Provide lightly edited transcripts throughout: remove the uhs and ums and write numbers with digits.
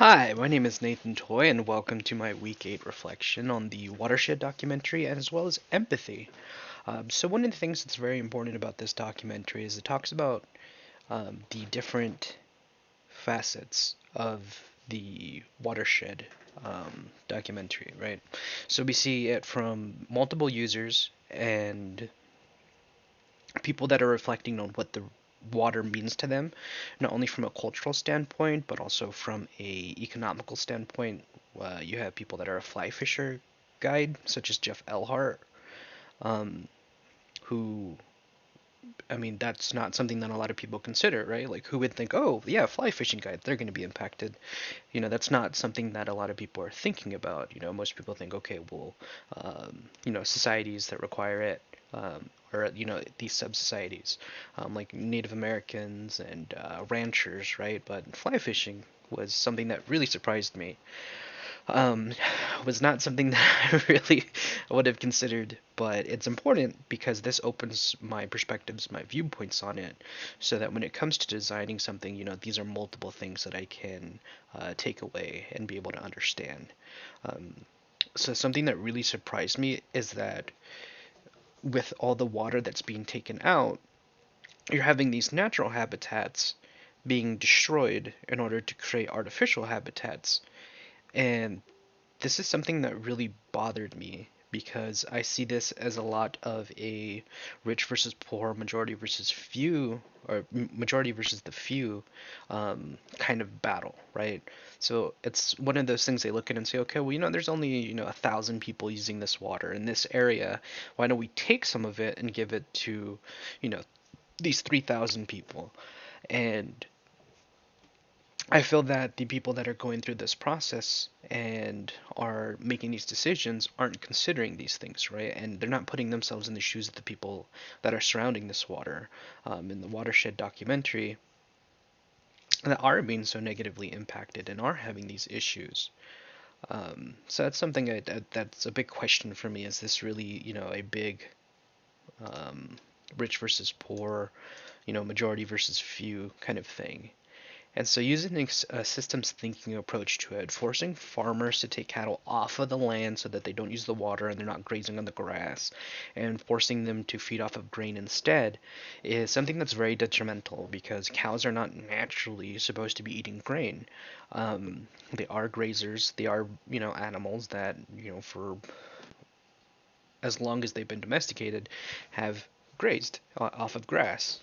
Hi, my name is Nathan Toy, and welcome to my Week 8 reflection on the Watershed documentary as well as empathy. So, one of the things that's very important about this documentary is it talks about the different facets of the Watershed documentary, right? So, we see it from multiple users and people that are reflecting on what the water means to them, not only from a cultural standpoint, but also from a economical standpoint. You have people that are a fly fisher guide, such as Jeff Elhart, um, who, I mean, that's not something that a lot of people consider, right? Like, who would think, oh, yeah, fly fishing guides, they're going to be impacted. That's not something that a lot of people are thinking about. Most people think, okay, well, societies that require it, or these sub-societies, like Native Americans and ranchers, right? But fly fishing was something that really surprised me. Um, was not something that I really would have considered, but it's important because this opens my perspectives, my viewpoints on it, so that when it comes to designing something, these are multiple things that I can take away and be able to understand. Um, so something that really surprised me is that with all the water that's being taken out, you're having these natural habitats being destroyed in order to create artificial habitats. And this is something that really bothered me because I see this as a lot of a rich versus poor, majority versus few, or majority versus the few kind of battle, right? So it's one of those things they look at and say, okay, well, there's only, 1,000 people using this water in this area. Why don't we take some of it and give it to, you know, these 3,000 people? And I feel that the people that are going through this process and are making these decisions aren't considering these things, right? And they're not putting themselves in the shoes of the people that are surrounding this water. In the Watershed documentary, that are being so negatively impacted and are having these issues. So that's something that's a big question for me. Is this really, a big um, rich versus poor, majority versus few kind of thing? And so, using a systems thinking approach to it, forcing farmers to take cattle off of the land so that they don't use the water and they're not grazing on the grass, and forcing them to feed off of grain instead, is something that's very detrimental because cows are not naturally supposed to be eating grain. They are grazers, they are, animals that, for as long as they've been domesticated, have grazed off of grass.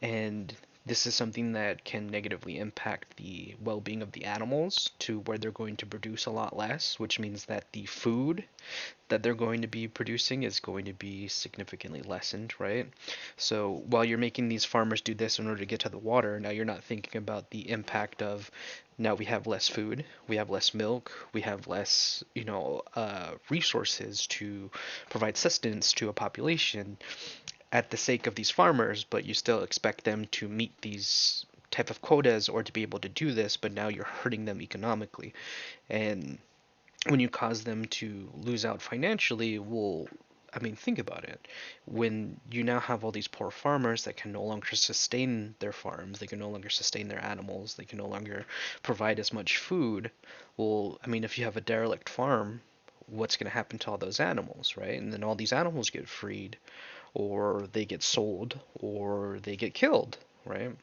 And this is something that can negatively impact the well-being of the animals to where they're going to produce a lot less, which means that the food that they're going to be producing is going to be significantly lessened, right? So while you're making these farmers do this in order to get to the water, now you're not thinking about the impact of now we have less food, we have less milk, we have less, resources to provide sustenance to a population at the sake of these farmers, but you still expect them to meet these type of quotas or to be able to do this, but now you're hurting them economically. And when you cause them to lose out financially, well, I mean, think about it. When you now have all these poor farmers that can no longer sustain their farms, they can no longer sustain their animals, they can no longer provide as much food. Well, I mean, if you have a derelict farm, what's going to happen to all those animals, right? And then all these animals get freed, or they get sold, or they get killed, right?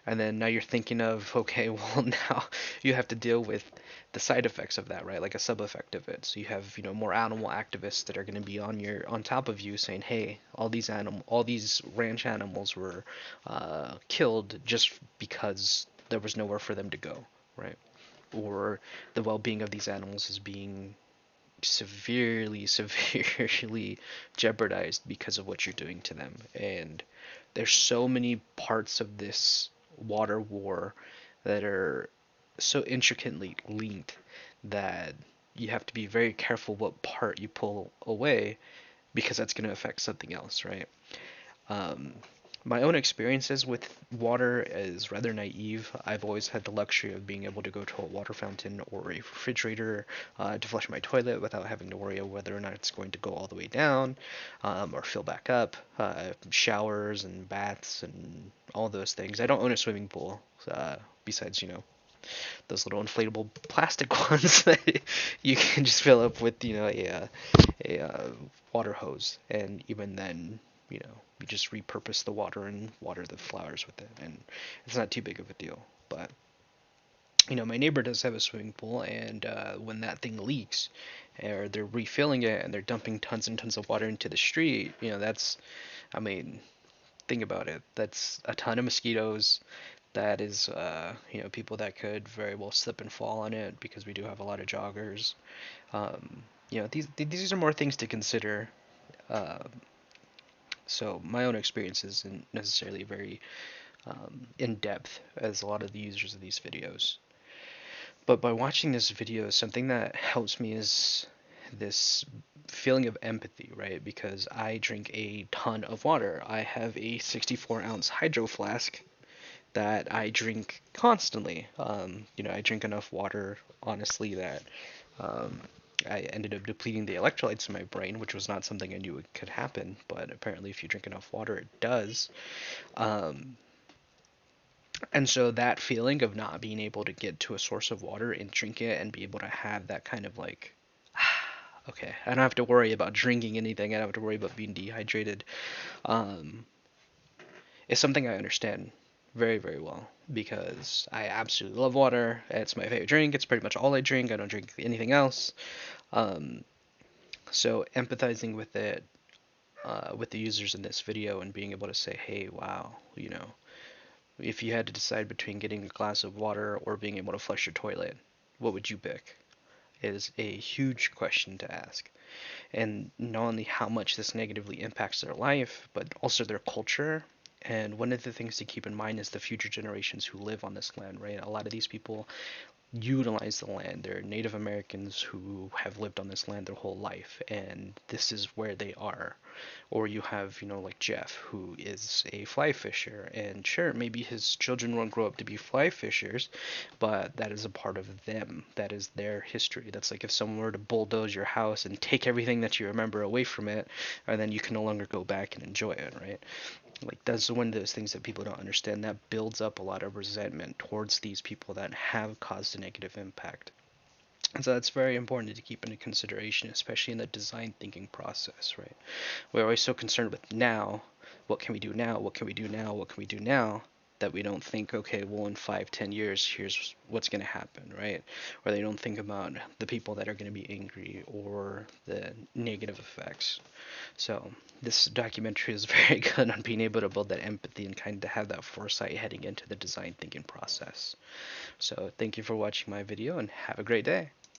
And then now you're thinking of, okay, well, now you have to deal with the side effects of that, right? Like a sub effect of it. So you have, more animal activists that are going to be on top of you saying, hey, all these ranch animals were killed just because there was nowhere for them to go, right? Or the well-being of these animals is being severely, severely jeopardized because of what you're doing to them. And there's so many parts of this water war that are so intricately linked that you have to be very careful what part you pull away because that's going to affect something else, right? Um, my own experiences with water is rather naive. I've always had the luxury of being able to go to a water fountain or a refrigerator to flush my toilet without having to worry of whether or not it's going to go all the way down or fill back up. Showers and baths and all those things. I don't own a swimming pool besides, those little inflatable plastic ones that you can just fill up with, a water hose, and even then, you just repurpose the water and water the flowers with it, and it's not too big of a deal. But my neighbor does have a swimming pool, and when that thing leaks, or they're refilling it and they're dumping tons and tons of water into the street, I mean, think about it. That's a ton of mosquitoes. That is, people that could very well slip and fall on it because we do have a lot of joggers. These are more things to consider. Uh, so my own experience isn't necessarily very in depth as a lot of the users of these videos. But by watching this video, something that helps me is this feeling of empathy, right? Because I drink a ton of water. I have a 64-ounce hydro flask that I drink constantly. I drink enough water, honestly, that um, I ended up depleting the electrolytes in my brain, which was not something I knew it could happen. But apparently, if you drink enough water, it does. Um, and so that feeling of not being able to get to a source of water and drink it and be able to have that kind of like, okay, I don't have to worry about drinking anything. I don't have to worry about being dehydrated. Um, is something I understand very, very well because I absolutely love water. It's my favorite drink. It's pretty much all I drink. I don't drink anything else. Um, so empathizing with it, with the users in this video and being able to say, hey, wow, if you had to decide between getting a glass of water or being able to flush your toilet, what would you pick? Is a huge question to ask. And not only how much this negatively impacts their life, but also their culture. And one of the things to keep in mind is the future generations who live on this land, right? A lot of these people utilize the land. They're Native Americans who have lived on this land their whole life, and this is where they are. Or you have, like Jeff, who is a fly fisher, and sure, maybe his children won't grow up to be fly fishers, but that is a part of them. That is their history. That's like if someone were to bulldoze your house and take everything that you remember away from it, and then you can no longer go back and enjoy it, right? Like that's one of those things that people don't understand. That builds up a lot of resentment towards these people that have caused a negative impact. And so that's very important to keep into consideration, especially in the design thinking process, right? We're always so concerned with now, what can we do now? What can we do now? What can we do now? That we don't think, okay, well, in 5, 10 years, here's what's going to happen, right? Or they don't think about the people that are going to be angry or the negative effects. So this documentary is very good on being able to build that empathy and kind of have that foresight heading into the design thinking process. So thank you for watching my video and have a great day.